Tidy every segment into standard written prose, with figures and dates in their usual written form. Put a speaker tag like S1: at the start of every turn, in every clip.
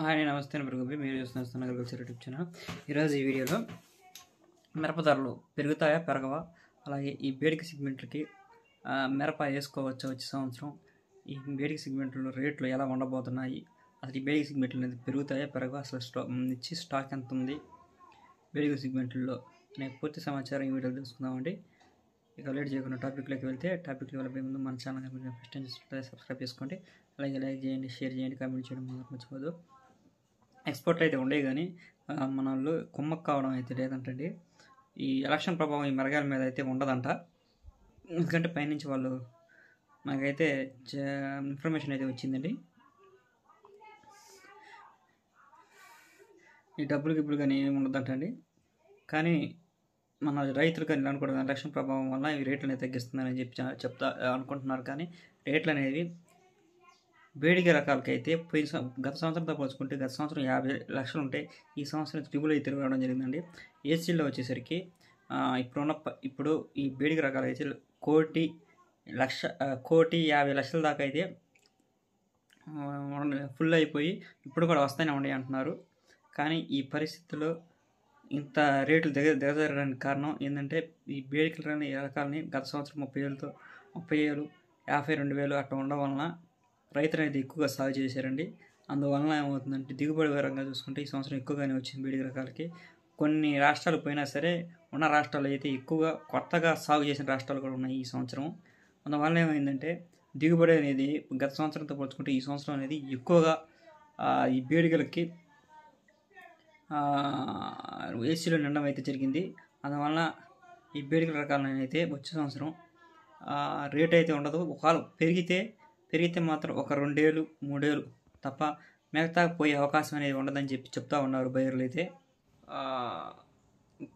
S1: Hi నమస్తే ప్రగోపి మీరు చూస్తున్న అగ్రికల్చర్ యూట్యూబ్ ఛానల్. ఈరోజు ఈ వీడియోలో మిరప ధరలు పెరుగుతాయా పెరగవా, అలాగే ఈ బేడికి సెగ్మెంట్లకి మిరప వేసుకోవచ్చా వచ్చే సంవత్సరం, ఈ బేడికి సెగ్మెంట్లో రేట్లు ఎలా ఉండబోతున్నాయి, అసలు ఈ బేడికి సెగ్మెంట్లు అనేది పెరుగుతాయా పెరగవా, అసలు స్టాక్ ఎంత ఉంది బేడికి సెగ్మెంట్లో నేను పూర్తి సమాచారం ఈ వీడియోలో తెలుసుకుందామండి. ఇక లేట్ చేయకుండా టాపిక్లోకి వెళ్తే, టాపిక్లో వెళ్ళే ముందు మన ఛానల్ ఫస్ట్ టైం సబ్స్క్రైబ్ చేసుకోండి, అలాగే లైక్ చేయండి, షేర్ చేయండి, కామెంట్ చేయడం మర్చిపోదు. ఎక్స్పోర్ట్లు అయితే ఉండే కానీ మన వాళ్ళు కుమ్మక్క కావడం అయితే లేదంటండి. ఈ ఎలక్షన్ ప్రభావం ఈ మిరగాయల మీద అయితే ఉండదంట, ఎందుకంటే పైనుంచి వాళ్ళు నాకైతే ఇన్ఫర్మేషన్ అయితే వచ్చిందండి. ఈ డబ్బులు కానీ ఏమి ఉండదంటండి, కానీ మన రైతులు కానీ అనుకోవడం ఎలక్షన్ ప్రభావం వల్ల ఈ రేట్లు అనేది తగ్గిస్తుందని చెప్తా అనుకుంటున్నారు. కానీ రేట్లు అనేవి వేడిక రకాలకైతే గత సంవత్సరంతో పోల్చుకుంటే గత సంవత్సరం 50 లక్షలు ఉంటే ఈ సంవత్సరం ట్రిబుల్ అయితే రావడం జరిగిందండి. ఏసీలో వచ్చేసరికి ఇప్పుడు ఈ వేడిక రకాలైతే 1,50,00,000 దాకా అయితే ఫుల్ అయిపోయి ఇప్పుడు కూడా వస్తానే ఉన్నాయి అంటున్నారు. కానీ ఈ పరిస్థితుల్లో ఇంత రేట్లు దిగజరగడానికి కారణం ఏంటంటే ఈ వేడికల రకాలని గత సంవత్సరం 30,000, 52,000 అట్లా ఉండడం వలన రైతులు అనేది ఎక్కువగా సాగు చేశారండి. అందువలన ఏమవుతుందంటే దిగుబడి పరంగా చూసుకుంటే ఈ సంవత్సరం ఎక్కువగానే వచ్చింది బేడిక రకాలకి. కొన్ని రాష్ట్రాలు పోయినా సరే ఉన్న రాష్ట్రాలు అయితే ఎక్కువగా కొత్తగా సాగు చేసిన రాష్ట్రాలు కూడా ఉన్నాయి ఈ సంవత్సరం. అందువల్ల ఏమైందంటే దిగుబడి అనేది గత సంవత్సరంతో పోల్చుకుంటే ఈ సంవత్సరం అనేది ఎక్కువగా ఈ బేడికలకి ఏసీలో నిండడం అయితే జరిగింది. అందువలన ఈ బేడికల రకాలను అయితే వచ్చే సంవత్సరం రేట్ అయితే ఉండదు. ఒకవేళ పెరిగితే మాత్రం ఒక 2 ఏళ్ళు 3 ఏళ్ళు తప్ప మిగతా పోయే అవకాశం అనేది ఉండదని చెప్తా ఉన్నారు బయర్లు అయితే.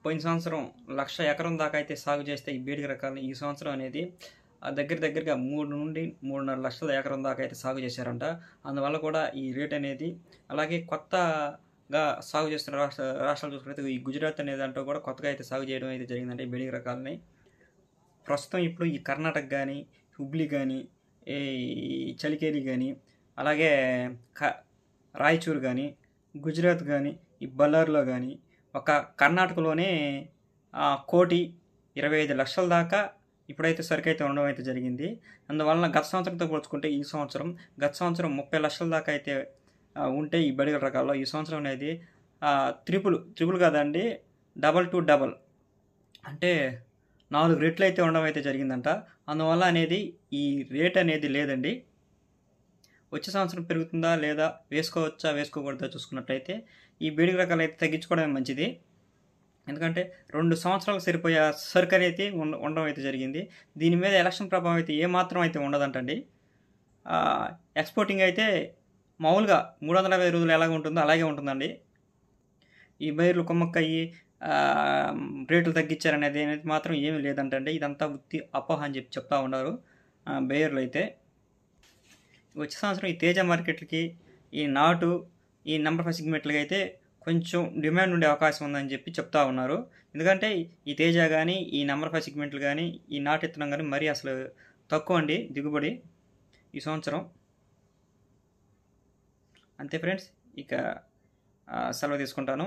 S1: పోయిన సంవత్సరం 1,00,000 ఎకరం దాకా అయితే సాగు చేస్తే ఈ బేడిక రకాలను ఈ సంవత్సరం అనేది దగ్గరగా 3 నుండి 3.5 లక్షల ఎకరం దాకా అయితే సాగు చేశారంట. అందువల్ల కూడా ఈ రేట్ అనేది, అలాగే కొత్తగా సాగు చేస్తున్న రాష్ట్రాలు చూసుకుంటే ఈ గుజరాత్ అనేది అంటూ కూడా కొత్తగా అయితే సాగు చేయడం అయితే జరిగిందంటే ఈ బేడిక రకాలని. ప్రస్తుతం ఇప్పుడు ఈ కర్ణాటక కానీ, హుబ్లీ కానీ, ఈ చలికేరి కానీ, అలాగే రాయచూర్ కానీ, గుజరాత్ కానీ, ఈ బళ్ళారిలో కానీ, ఒక కర్ణాటకలోనే 1,25,00,000 దాకా ఇప్పుడైతే సరికి అయితే ఉండడం అయితే జరిగింది. అందువలన గత సంవత్సరంతో పోల్చుకుంటే గత సంవత్సరం 30 లక్షల దాకా అయితే ఉంటే ఈ బేడిక రకాల్లో ఈ సంవత్సరం అనేది త్రిపుల్ కాదండి, డబల్ టు డబల్ అంటే 4 రెట్లు అయితే ఉండడం అయితే జరిగిందంట. అందువల్ల అనేది ఈ రేట్ అనేది లేదండి. వచ్చే సంవత్సరం పెరుగుతుందా లేదా, వేసుకోవచ్చా వేసుకోకూడదా చూసుకున్నట్టయితే ఈ బేడిక రకాలు అయితే తగ్గించుకోవడమే మంచిది. ఎందుకంటే 2 సంవత్సరాలకు సరిపోయే సరుకు అనేది ఉండడం అయితే జరిగింది. దీని మీద ఎలక్షన్ ప్రభావం అయితే ఏమాత్రం అయితే ఉండదంటండి. ఎక్స్పోర్టింగ్ అయితే మామూలుగా 350 రోజులు ఎలాగ ఉంటుందో అలాగే ఉంటుందండి. ఈ బైర్లు కొమ్మక్కయ్యి రేట్లు తగ్గించారనేది మాత్రం ఏమీ లేదంటండి. ఇదంతా ఉత్తి అపోహ అని చెప్తా ఉన్నారు బేయర్లు అయితే. వచ్చే సంవత్సరం ఈ తేజ మార్కెట్లకి, ఈ నాటు, ఈ నెంబర్ 5 సెగ్మెంట్లకి అయితే కొంచెం డిమాండ్ ఉండే అవకాశం ఉందని చెప్తా ఉన్నారు. ఎందుకంటే ఈ తేజ కానీ, ఈ నెంబర్ 5 సెగ్మెంట్లు కానీ, ఈ నాటు ఇత్తనం కానీ మరీ అసలు తక్కువ అండి దిగుబడి ఈ సంవత్సరం. అంతే ఫ్రెండ్స్, ఇక సెలవు తీసుకుంటాను.